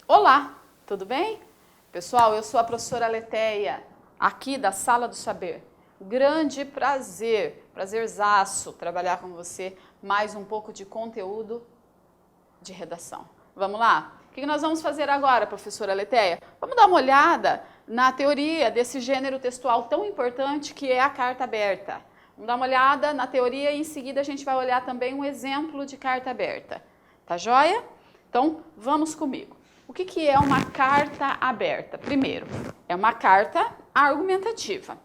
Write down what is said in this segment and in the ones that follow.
Olá, tudo bem? Pessoal, eu sou a professora Leteia, aqui da Sala do Saber. Grande prazer, prazerzaço trabalhar com você, mais um pouco de conteúdo de redação. Vamos lá? O que nós vamos fazer agora, professora Leteia? Vamos dar uma olhada na teoria desse gênero textual tão importante que é a carta aberta. Vamos dar uma olhada na teoria e em seguida a gente vai olhar também um exemplo de carta aberta. Tá joia? Então, vamos comigo. O que é uma carta aberta? Primeiro, é uma carta argumentativa.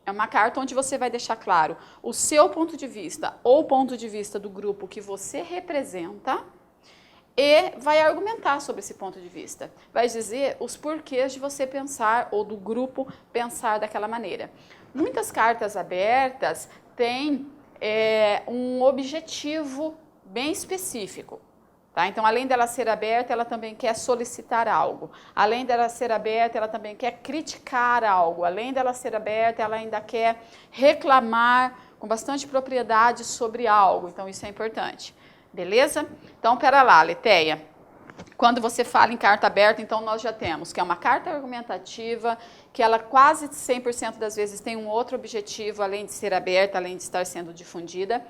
É uma carta onde você vai deixar claro o seu ponto de vista ou o ponto de vista do grupo que você representa e vai argumentar sobre esse ponto de vista. Vai dizer os porquês de você pensar ou do grupo pensar daquela maneira. Muitas cartas abertas têm um objetivo bem específico. Tá? Então, além dela ser aberta, ela também quer solicitar algo. Além dela ser aberta, ela também quer criticar algo. Além dela ser aberta, ela ainda quer reclamar com bastante propriedade sobre algo. Então, isso é importante. Beleza? Então, pera lá, Leteia. Quando você fala em carta aberta, então nós já temos que é uma carta argumentativa, que ela quase 100% das vezes tem um outro objetivo, além de ser aberta, além de estar sendo difundida,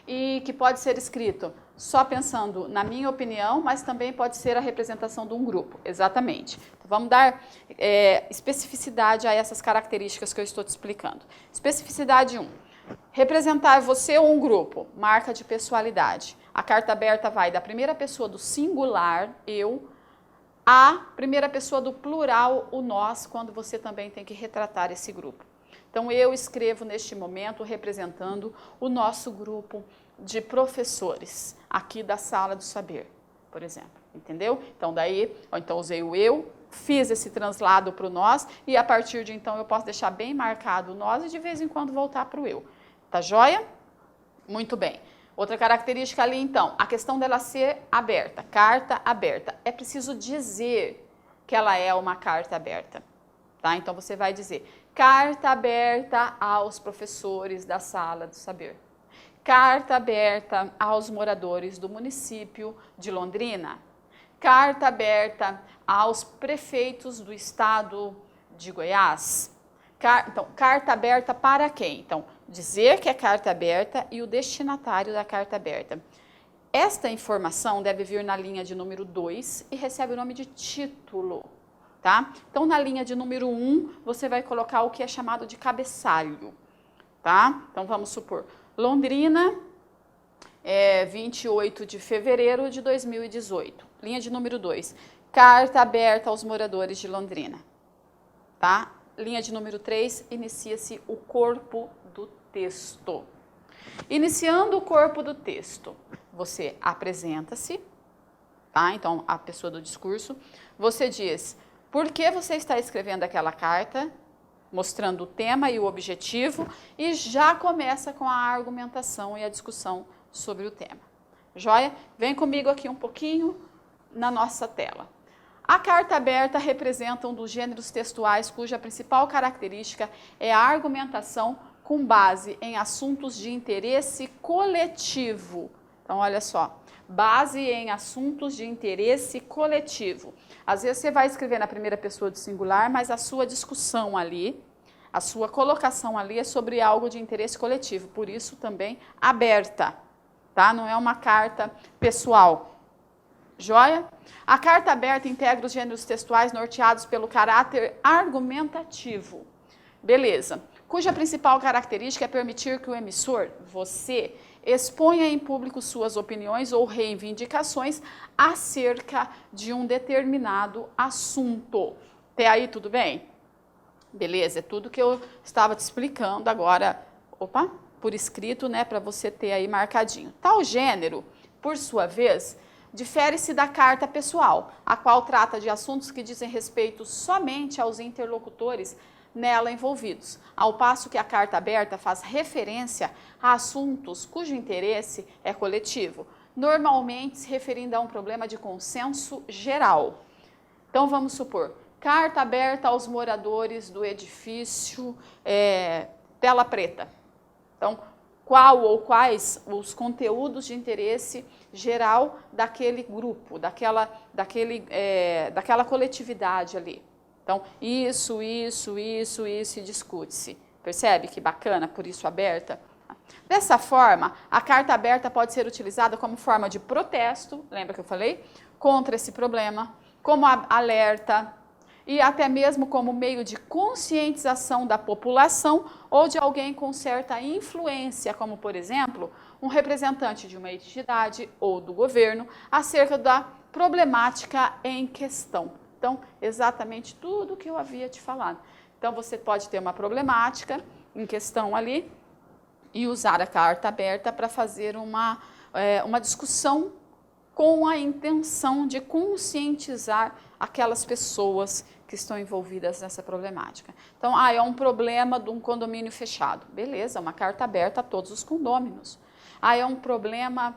e que pode ser escrito só pensando na minha opinião, mas também pode ser a representação de um grupo, exatamente. Então, vamos dar especificidade a essas características que eu estou te explicando. Especificidade 1. Representar você ou um grupo, marca de pessoalidade. A carta aberta vai da primeira pessoa do singular, eu, à primeira pessoa do plural, o nós, quando você também tem que retratar esse grupo. Então, eu escrevo neste momento representando o nosso grupo de professores aqui da Sala do Saber, por exemplo, entendeu? Então, daí, então usei o eu, fiz esse translado para o nós e a partir de então eu posso deixar bem marcado o nós e de vez em quando voltar para o eu. Tá joia? Muito bem. Outra característica ali, então, a questão dela ser aberta, carta aberta. É preciso dizer que ela é uma carta aberta, tá? Então, você vai dizer, carta aberta aos professores da Sala do Saber. Carta aberta aos moradores do município de Londrina. Carta aberta aos prefeitos do estado de Goiás. Então, carta aberta para quem? Então, dizer que é carta aberta e o destinatário da carta aberta. Esta informação deve vir na linha de número 2 e recebe o nome de título, tá? Então, na linha de número 1, você vai colocar o que é chamado de cabeçalho, tá? Então, vamos supor, Londrina, 28 de fevereiro de 2018. Linha de número 2, carta aberta aos moradores de Londrina, tá? Linha de número 3, inicia-se o corpo do texto. Iniciando o corpo do texto, você apresenta-se, tá? Então, a pessoa do discurso, você diz por que você está escrevendo aquela carta, mostrando o tema e o objetivo, e já começa com a argumentação e a discussão sobre o tema. Joia? Vem comigo aqui um pouquinho na nossa tela. A carta aberta representa um dos gêneros textuais cuja principal característica é a argumentação com base em assuntos de interesse coletivo. Então, olha só, base em assuntos de interesse coletivo. Às vezes você vai escrever na primeira pessoa do singular, mas a sua discussão ali, a sua colocação ali é sobre algo de interesse coletivo, por isso também aberta, tá? Não é uma carta pessoal. Joia? A carta aberta integra os gêneros textuais norteados pelo caráter argumentativo. Beleza. Cuja principal característica é permitir que o emissor, você, exponha em público suas opiniões ou reivindicações acerca de um determinado assunto. Até aí, tudo bem? Beleza, é tudo que eu estava te explicando agora, por escrito, né, para você ter aí marcadinho. Tal gênero, por sua vez, difere-se da carta pessoal, a qual trata de assuntos que dizem respeito somente aos interlocutores nela envolvidos, ao passo que a carta aberta faz referência a assuntos cujo interesse é coletivo, normalmente se referindo a um problema de consenso geral. Então, vamos supor, Carta aberta aos moradores do edifício Tela Preta. Então, qual ou quais os conteúdos de interesse geral daquele grupo, daquela coletividade ali. Então, isso, e discute-se. Percebe que bacana, por isso aberta? Dessa forma, a carta aberta pode ser utilizada como forma de protesto, lembra que eu falei? Contra esse problema, como alerta e até mesmo como meio de conscientização da população ou de alguém com certa influência, como, por exemplo, um representante de uma entidade ou do governo acerca da problemática em questão. Então, exatamente tudo o que eu havia te falado. Então, você pode ter uma problemática em questão ali e usar a carta aberta para fazer uma discussão com a intenção de conscientizar aquelas pessoas que estão envolvidas nessa problemática. Então, é um problema de um condomínio fechado. Beleza, uma carta aberta a todos os condôminos. É um problema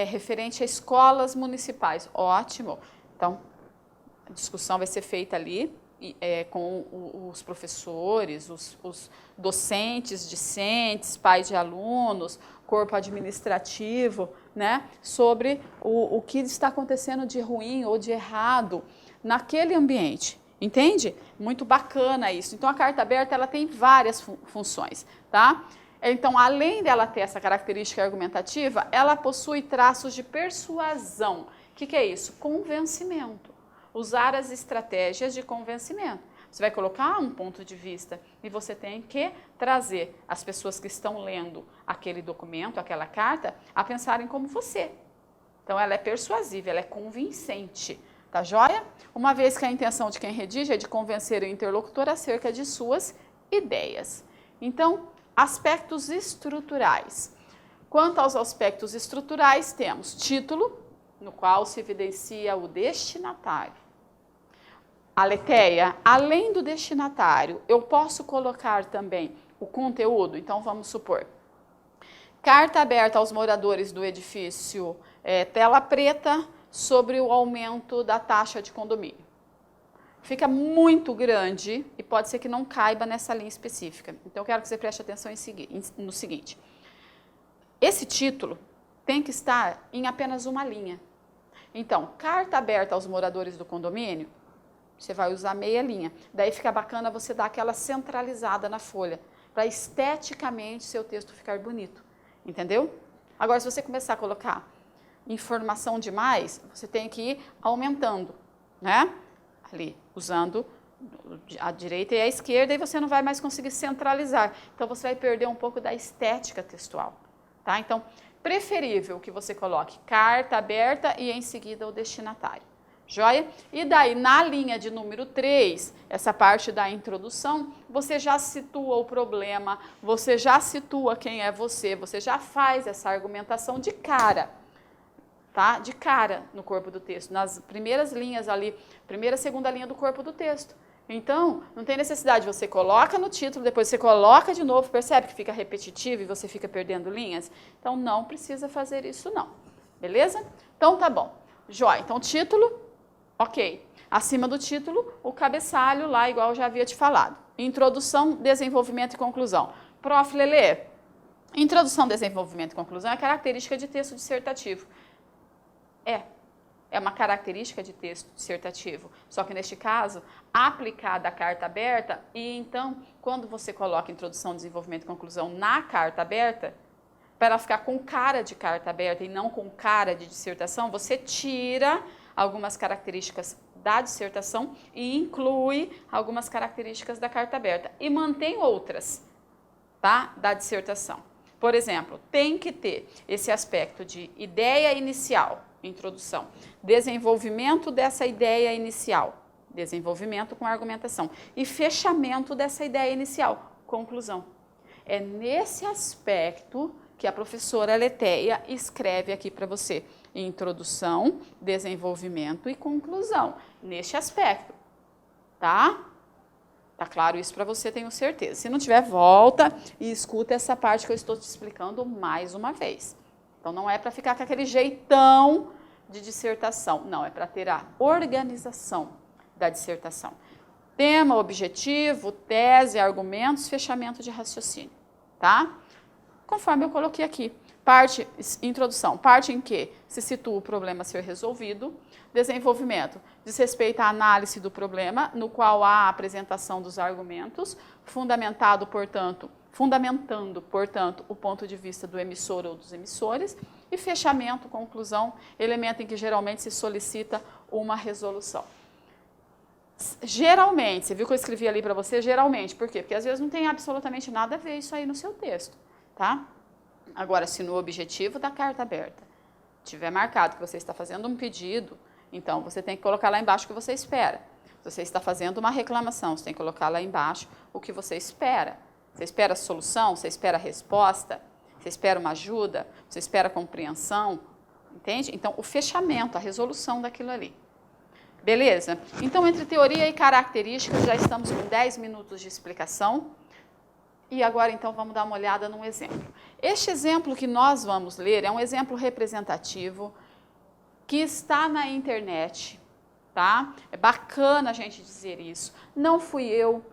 referente a escolas municipais. Ótimo. Então, a discussão vai ser feita ali com os professores, os docentes, discentes, pais de alunos, corpo administrativo, né, sobre o que está acontecendo de ruim ou de errado naquele ambiente. Entende? Muito bacana isso. Então, a carta aberta ela tem várias funções, tá? Então, além dela ter essa característica argumentativa, ela possui traços de persuasão. O que é isso? Convencimento. Usar as estratégias de convencimento. Você vai colocar um ponto de vista e você tem que trazer as pessoas que estão lendo aquele documento, aquela carta, a pensarem como você. Então, ela é persuasiva, ela é convincente. Tá joia? Uma vez que a intenção de quem redige é de convencer o interlocutor acerca de suas ideias. Então, aspectos estruturais. Quanto aos aspectos estruturais, temos título, no qual se evidencia o destinatário. Aletheia, além do destinatário, eu posso colocar também o conteúdo. Então, vamos supor, carta aberta aos moradores do edifício Tela Preta sobre o aumento da taxa de condomínio. Fica muito grande e pode ser que não caiba nessa linha específica. Então, eu quero que você preste atenção no seguinte. Esse título tem que estar em apenas uma linha. Então, carta aberta aos moradores do condomínio, você vai usar meia linha. Daí fica bacana você dar aquela centralizada na folha, para esteticamente seu texto ficar bonito. Entendeu? Agora, se você começar a colocar informação demais, você tem que ir aumentando, né? Ali, usando a direita e a esquerda, e você não vai mais conseguir centralizar. Então, você vai perder um pouco da estética textual, tá? Então, preferível que você coloque carta aberta e em seguida o destinatário. Joia? E daí, na linha de número 3, essa parte da introdução, você já situa o problema, você já situa quem é você já faz essa argumentação de cara. Tá? De cara no corpo do texto, nas primeiras linhas ali, primeira, segunda linha do corpo do texto. Então, não tem necessidade, você coloca no título, depois você coloca de novo, percebe que fica repetitivo e você fica perdendo linhas? Então, não precisa fazer isso não, beleza? Então, tá bom. Jóia, então título, ok. Acima do título, o cabeçalho lá, igual eu já havia te falado. Introdução, desenvolvimento e conclusão. Prof. Lelê, introdução, desenvolvimento e conclusão é característica de texto dissertativo. É uma característica de texto dissertativo, só que neste caso, aplicada à carta aberta, e então, quando você coloca introdução, desenvolvimento e conclusão na carta aberta, para ela ficar com cara de carta aberta e não com cara de dissertação, você tira algumas características da dissertação e inclui algumas características da carta aberta e mantém outras, tá? Da dissertação. Por exemplo, tem que ter esse aspecto de ideia inicial, introdução, desenvolvimento dessa ideia inicial, desenvolvimento com argumentação e fechamento dessa ideia inicial, conclusão. É nesse aspecto que a professora Aletheia escreve aqui para você, introdução, desenvolvimento e conclusão, neste aspecto, tá? Tá claro isso para você, tenho certeza. Se não tiver, volta e escuta essa parte que eu estou te explicando mais uma vez. Então, não é para ficar com aquele jeitão de dissertação. Não, é para ter a organização da dissertação. Tema, objetivo, tese, argumentos, fechamento de raciocínio, tá? Conforme eu coloquei aqui. Parte, introdução, parte em que se situa o problema a ser resolvido. Desenvolvimento, diz respeito à análise do problema, no qual há a apresentação dos argumentos, fundamentando, portanto, o ponto de vista do emissor ou dos emissores. E fechamento, conclusão, elemento em que geralmente se solicita uma resolução. Geralmente, você viu que eu escrevi ali para você? Geralmente, por quê? Porque às vezes não tem absolutamente nada a ver isso aí no seu texto, tá? Agora, se no objetivo da carta aberta tiver marcado que você está fazendo um pedido, então você tem que colocar lá embaixo o que você espera. Se você está fazendo uma reclamação, você tem que colocar lá embaixo o que você espera. Você espera a solução, você espera a resposta, você espera uma ajuda, você espera a compreensão, entende? Então, o fechamento, a resolução daquilo ali. Beleza? Então, entre teoria e características, já estamos com 10 minutos de explicação. E agora, então, vamos dar uma olhada num exemplo. Este exemplo que nós vamos ler é um exemplo representativo que está na internet, tá? É bacana a gente dizer isso. Não fui eu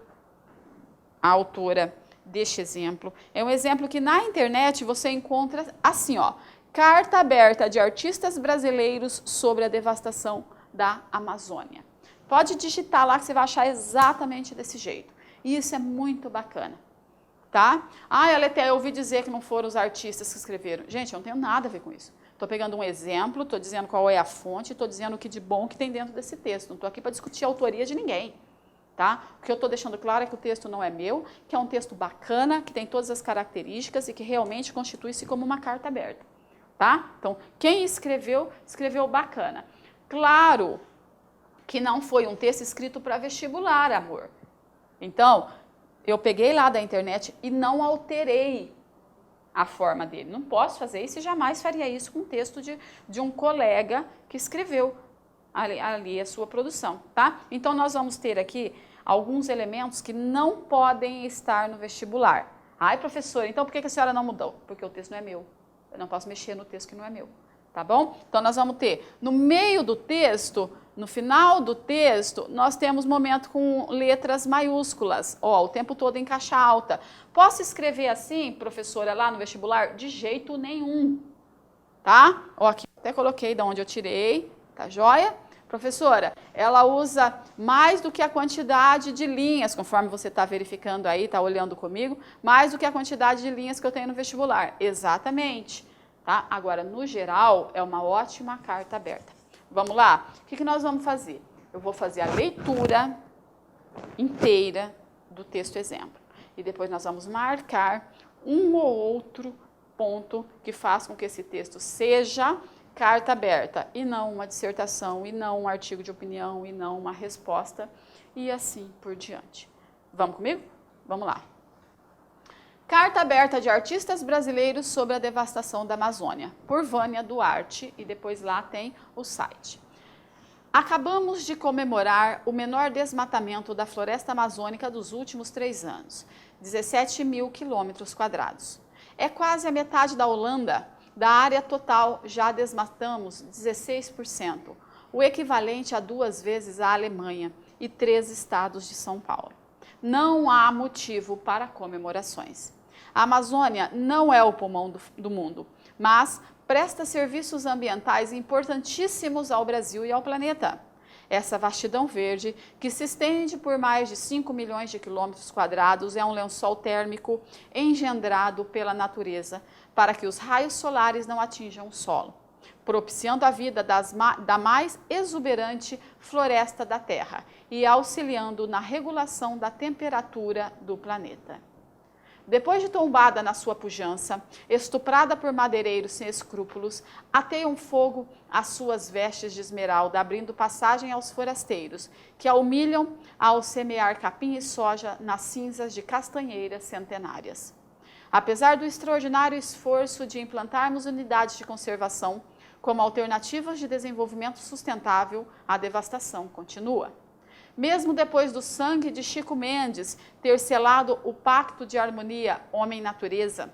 a autora deste exemplo. É um exemplo que na internet você encontra assim, ó, carta aberta de artistas brasileiros sobre a devastação da Amazônia. Pode digitar lá que você vai achar exatamente desse jeito. E isso é muito bacana, tá? Ah, Aletheia, eu ouvi dizer que não foram os artistas que escreveram. Gente, eu não tenho nada a ver com isso. Estou pegando um exemplo, estou dizendo qual é a fonte, estou dizendo o que de bom que tem dentro desse texto. Não estou aqui para discutir a autoria de ninguém, tá? O que eu estou deixando claro é que o texto não é meu, que é um texto bacana, que tem todas as características e que realmente constitui-se como uma carta aberta, tá? Então, quem escreveu, escreveu bacana. Claro que não foi um texto escrito para vestibular, amor. Então, eu peguei lá da internet e não alterei a forma dele. Não posso fazer isso e jamais faria isso com um texto de um colega que escreveu ali a sua produção, tá? Então, nós vamos ter aqui alguns elementos que não podem estar no vestibular. Ai, professora, então por que a senhora não mudou? Porque o texto não é meu. Eu não posso mexer no texto que não é meu. Tá bom? Então, nós vamos ter, no meio do texto, no final do texto, nós temos momento com letras maiúsculas, ó, o tempo todo em caixa alta. Posso escrever assim, professora, lá no vestibular? De jeito nenhum, tá? Ó, aqui até coloquei de onde eu tirei, tá joia? Professora, ela usa mais do que a quantidade de linhas, conforme você está verificando aí, está olhando comigo, mais do que a quantidade de linhas que eu tenho no vestibular. Exatamente. Tá? Agora, no geral, é uma ótima carta aberta. Vamos lá? O que nós vamos fazer? Eu vou fazer a leitura inteira do texto exemplo. E depois nós vamos marcar um ou outro ponto que faz com que esse texto seja carta aberta, e não uma dissertação, e não um artigo de opinião, e não uma resposta, e assim por diante. Vamos comigo? Vamos lá. Carta aberta de artistas brasileiros sobre a devastação da Amazônia, por Vânia Duarte, e depois lá tem o site. Acabamos de comemorar o menor desmatamento da floresta amazônica dos últimos 3 anos, 17 mil quilômetros quadrados. É quase a metade da Holanda, da área total já desmatamos 16%, o equivalente a 2 vezes a Alemanha e 3 estados de São Paulo. Não há motivo para comemorações. A Amazônia não é o pulmão do mundo, mas presta serviços ambientais importantíssimos ao Brasil e ao planeta. Essa vastidão verde, que se estende por mais de 5 milhões de quilômetros quadrados, é um lençol térmico engendrado pela natureza para que os raios solares não atinjam o solo, propiciando a vida da mais exuberante floresta da Terra e auxiliando na regulação da temperatura do planeta. Depois de tombada na sua pujança, estuprada por madeireiros sem escrúpulos, ateiam fogo às suas vestes de esmeralda, abrindo passagem aos forasteiros, que a humilham ao semear capim e soja nas cinzas de castanheiras centenárias. Apesar do extraordinário esforço de implantarmos unidades de conservação como alternativas de desenvolvimento sustentável, a devastação continua. Mesmo depois do sangue de Chico Mendes ter selado o pacto de harmonia homem-natureza,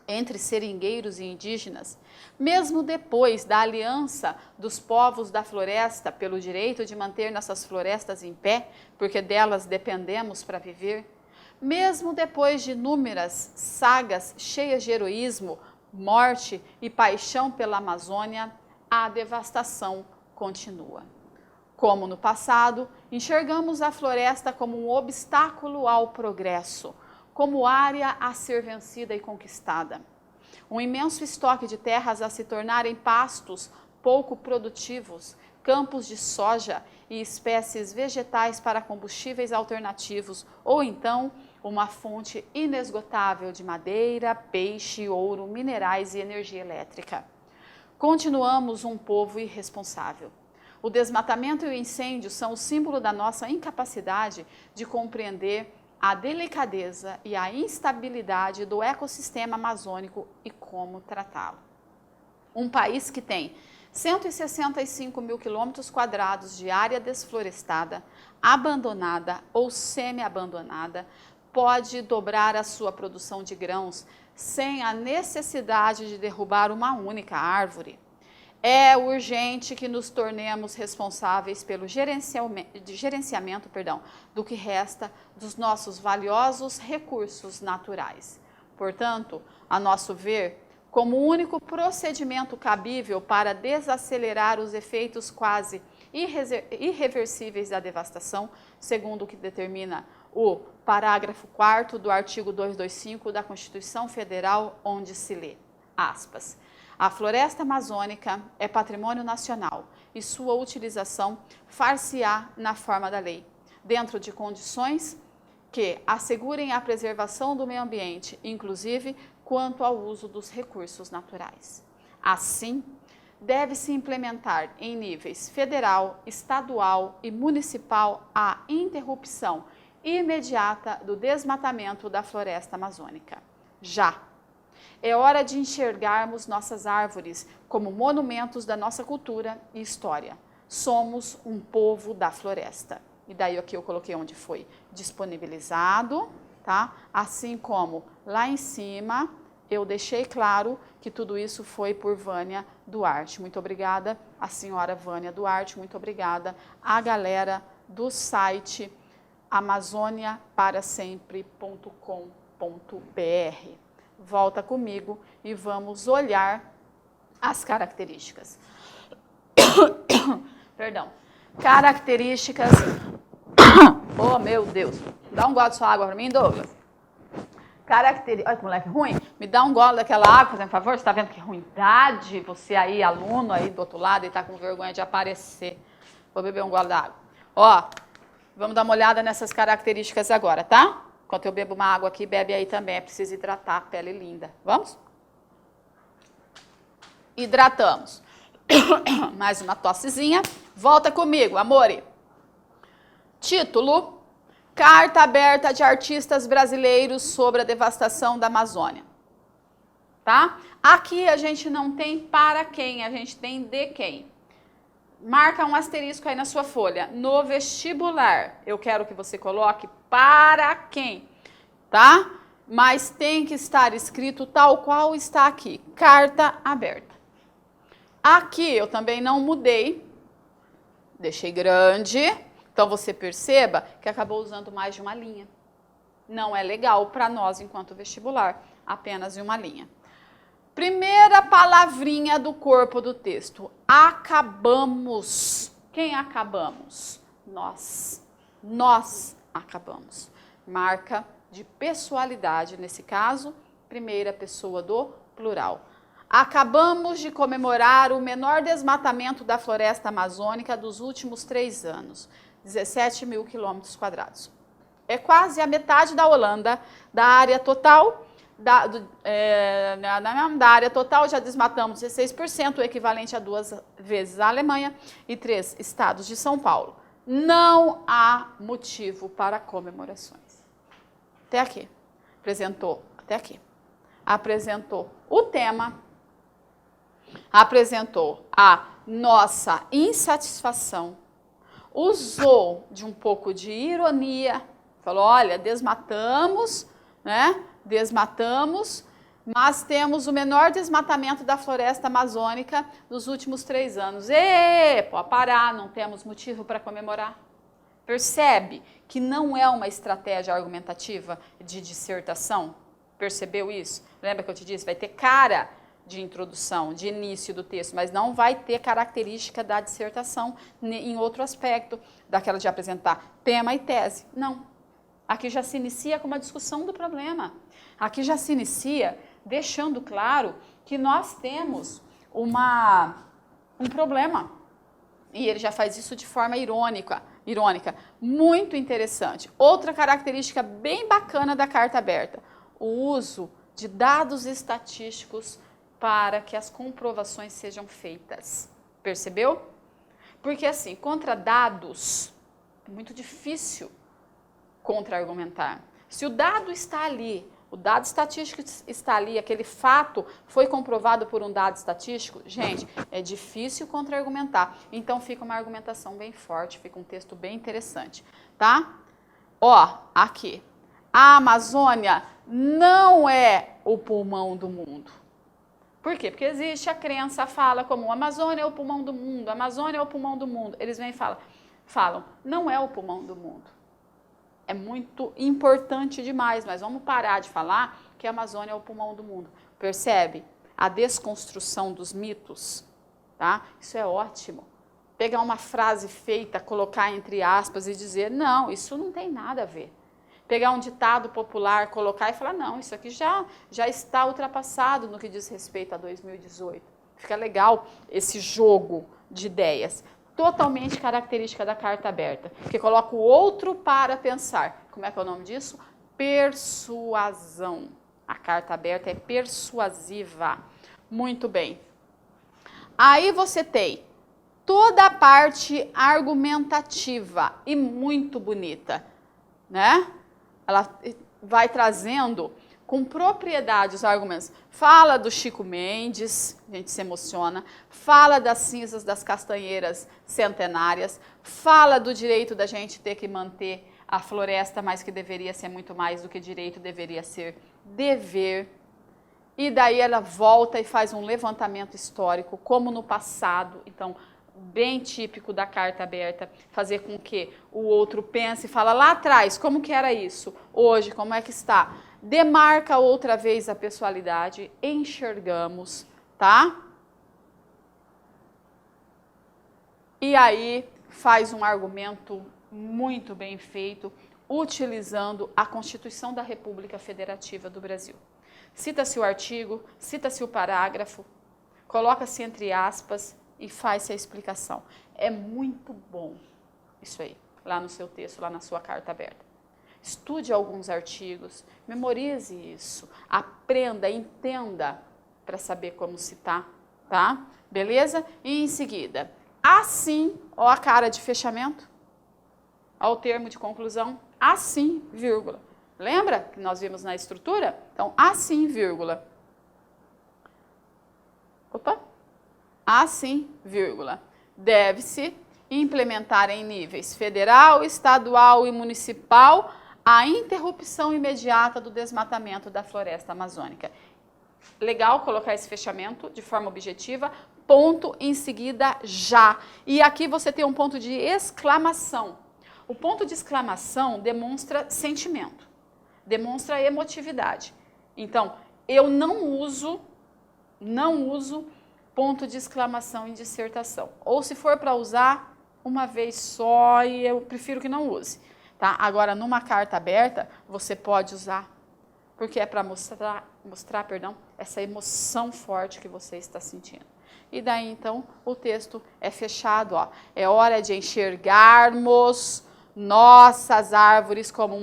entre seringueiros e indígenas, mesmo depois da aliança dos povos da floresta pelo direito de manter nossas florestas em pé, porque delas dependemos para viver, mesmo depois de inúmeras sagas cheias de heroísmo, morte e paixão pela Amazônia, a devastação continua. Como no passado, enxergamos a floresta como um obstáculo ao progresso, como área a ser vencida e conquistada. Um imenso estoque de terras a se tornarem pastos pouco produtivos, campos de soja e espécies vegetais para combustíveis alternativos, ou então uma fonte inesgotável de madeira, peixe, ouro, minerais e energia elétrica. Continuamos um povo irresponsável. O desmatamento e o incêndio são o símbolo da nossa incapacidade de compreender a delicadeza e a instabilidade do ecossistema amazônico e como tratá-lo. Um país que tem 165 mil quilômetros quadrados de área desflorestada, abandonada ou semi-abandonada, pode dobrar a sua produção de grãos sem a necessidade de derrubar uma única árvore. É urgente que nos tornemos responsáveis pelo gerenciamento do que resta dos nossos valiosos recursos naturais. Portanto, a nosso ver, como único procedimento cabível para desacelerar os efeitos quase irreversíveis da devastação, segundo o que determina o parágrafo 4º do artigo 225 da Constituição Federal, onde se lê, aspas, a floresta amazônica é patrimônio nacional e sua utilização far-se-á na forma da lei, dentro de condições que assegurem a preservação do meio ambiente, inclusive quanto ao uso dos recursos naturais. Assim, deve-se implementar em níveis federal, estadual e municipal a interrupção imediata do desmatamento da floresta amazônica. Já! É hora de enxergarmos nossas árvores como monumentos da nossa cultura e história. Somos um povo da floresta. E daí aqui eu coloquei onde foi disponibilizado, tá? Assim como lá em cima eu deixei claro que tudo isso foi por Vânia Duarte. Muito obrigada a senhora Vânia Duarte, muito obrigada a galera do site amazoniaparasempre.com.br. Volta comigo e vamos olhar as características. Perdão. Características. Oh, meu Deus. Dá um gole de sua água para mim, Douglas. Olha que moleque ruim. Me dá um gole daquela água, por favor. Você está vendo que ruindade? Você aí, aluno aí do outro lado, e está com vergonha de aparecer. Vou beber um gole da água. Ó, vamos dar uma olhada nessas características agora, tá? Enquanto eu bebo uma água aqui, bebe aí também. É preciso hidratar a pele linda. Vamos? Hidratamos. Mais uma tossezinha. Volta comigo, amore. Título: Carta aberta de artistas brasileiros sobre a devastação da Amazônia. Tá? Aqui a gente não tem para quem, a gente tem de quem. Marca um asterisco aí na sua folha. No vestibular, eu quero que você coloque para quem, tá? Mas tem que estar escrito tal qual está aqui. Carta aberta. Aqui eu também não mudei. Deixei grande. Então você perceba que acabou usando mais de uma linha. Não é legal para nós enquanto vestibular, apenas em uma linha. Primeira palavrinha do corpo do texto. Acabamos. Quem acabamos? Nós. Nós acabamos. Marca de pessoalidade, nesse caso, primeira pessoa do plural. Acabamos de comemorar o menor desmatamento da floresta amazônica dos últimos 3 anos. 17 mil quilômetros quadrados. É quase a metade da Holanda, da área total. Da área total já desmatamos 16%, o equivalente a 2 vezes a Alemanha e 3 estados de São Paulo. Não há motivo para comemorações. Até aqui. Apresentou, até aqui. Apresentou o tema, apresentou a nossa insatisfação, usou de um pouco de ironia, falou, olha, desmatamos, né? Desmatamos, mas temos o menor desmatamento da floresta amazônica dos últimos 3 anos. E pode parar, não temos motivo para comemorar. Percebe que não é uma estratégia argumentativa de dissertação? Percebeu isso? Lembra que eu te disse? Vai ter cara de introdução, de início do texto, mas não vai ter característica da dissertação em outro aspecto, daquela de apresentar tema e tese. Não. Aqui já se inicia com uma discussão do problema. Aqui já se inicia deixando claro que nós temos um problema. E ele já faz isso de forma irônica. Muito interessante. Outra característica bem bacana da carta aberta, o uso de dados estatísticos para que as comprovações sejam feitas. Percebeu? Porque assim, contra dados, é muito difícil contra-argumentar. Se o dado está ali, o dado estatístico está ali, aquele fato foi comprovado por um dado estatístico, gente, é difícil contra-argumentar. Então fica uma argumentação bem forte, fica um texto bem interessante, tá? Ó, aqui. A Amazônia não é o pulmão do mundo. Por quê? Porque existe a crença, a fala como a Amazônia é o pulmão do mundo, a Amazônia é o pulmão do mundo. Eles vêm e falam, não é o pulmão do mundo. É muito importante demais, mas vamos parar de falar que a Amazônia é o pulmão do mundo. Percebe? A desconstrução dos mitos, tá? Isso é ótimo. Pegar uma frase feita, colocar entre aspas e dizer, não, isso não tem nada a ver. Pegar um ditado popular, colocar e falar, não, isso aqui já está ultrapassado no que diz respeito a 2018. Fica legal esse jogo de ideias. Totalmente característica da carta aberta, que coloca o outro para pensar. Como é que é o nome disso? Persuasão. A carta aberta é persuasiva. Muito bem. Aí você tem toda a parte argumentativa e muito bonita, né? Ela vai trazendo com propriedade os argumentos. Fala do Chico Mendes, a gente se emociona, fala das cinzas das castanheiras centenárias, fala do direito da gente ter que manter a floresta, mas que deveria ser muito mais do que direito, deveria ser dever. E daí ela volta e faz um levantamento histórico, como no passado, então, bem típico da carta aberta, fazer com que o outro pense e fala lá atrás, como que era isso? Hoje, como é que está? Demarca outra vez a pessoalidade, enxergamos, tá? E aí faz um argumento muito bem feito, utilizando a Constituição da República Federativa do Brasil. Cita-se o artigo, cita-se o parágrafo, coloca-se entre aspas e faz-se a explicação. É muito bom isso aí, lá no seu texto, lá na sua carta aberta. Estude alguns artigos, memorize isso, aprenda, entenda para saber como citar, tá? Beleza? E em seguida, assim, ó a cara de fechamento, ó o termo de conclusão, assim, vírgula. Lembra que nós vimos na estrutura? Então, assim, vírgula. Opa! Assim, vírgula. Deve-se implementar em níveis federal, estadual e municipal a interrupção imediata do desmatamento da floresta amazônica. Legal colocar esse fechamento de forma objetiva, ponto em seguida já. E aqui você tem um ponto de exclamação. O ponto de exclamação demonstra sentimento, demonstra emotividade. Então, eu não uso ponto de exclamação em dissertação. Ou se for para usar, uma vez só, e eu prefiro que não use. Tá? Agora, numa carta aberta, você pode usar, porque é para mostrar essa emoção forte que você está sentindo. E daí, então, o texto é fechado. Ó. É hora de enxergarmos nossas árvores como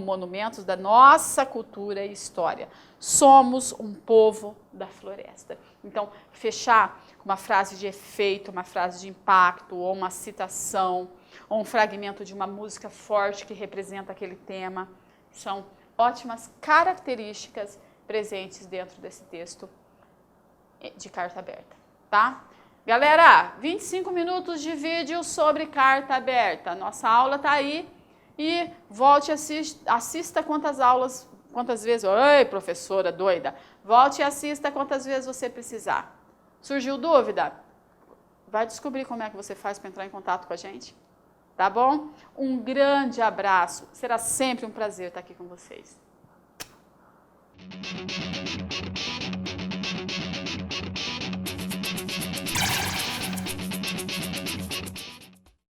monumentos da nossa cultura e história. Somos um povo da floresta. Então, fechar com uma frase de efeito, uma frase de impacto, ou uma citação, ou um fragmento de uma música forte que representa aquele tema, são ótimas características presentes dentro desse texto de carta aberta, tá? Galera, 25 minutos de vídeo sobre carta aberta. Nossa aula tá aí e volte, assista quantas quantas vezes, oi, professora doida, volte e assista quantas vezes você precisar. Surgiu dúvida? Vai descobrir como é que você faz para entrar em contato com a gente, tá bom? Um grande abraço, será sempre um prazer estar aqui com vocês.